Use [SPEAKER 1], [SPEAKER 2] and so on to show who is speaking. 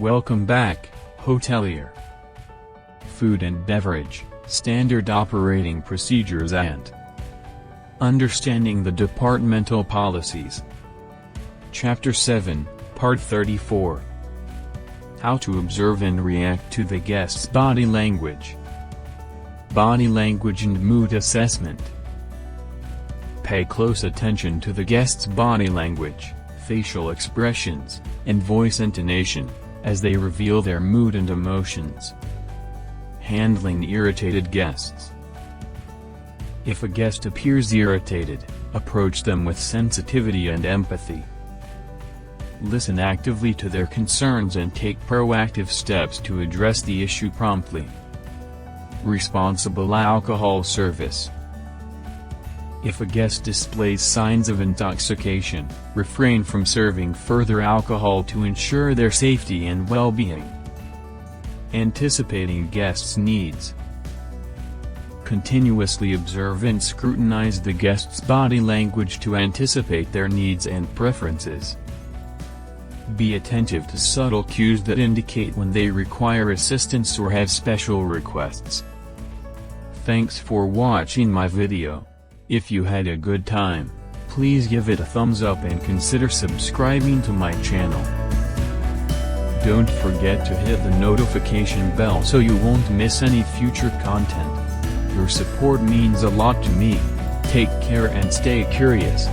[SPEAKER 1] Welcome back, hotelier. Food and beverage, standard operating procedures and understanding the departmental policies. Chapter 7, Part 34. How to observe and react to the guest's body language. Body language and mood assessment. Pay close attention to the guest's body language, facial expressions, and voice intonation, as they reveal their mood and emotions. Handling irritated guests. If a guest appears irritated, approach them with sensitivity and empathy. Listen actively to their concerns and take proactive steps to address the issue promptly. Responsible alcohol service. If a guest displays signs of intoxication, refrain from serving further alcohol to ensure their safety and well-being. Anticipating guests' needs. Continuously observe and scrutinize the guest's body language to anticipate their needs and preferences. Be attentive to subtle cues that indicate when they require assistance or have special requests. Thanks for watching my video. If you had a good time, please give it a thumbs up and consider subscribing to my channel. Don't forget to hit the notification bell so you won't miss any future content. Your support means a lot to me. Take care and stay curious.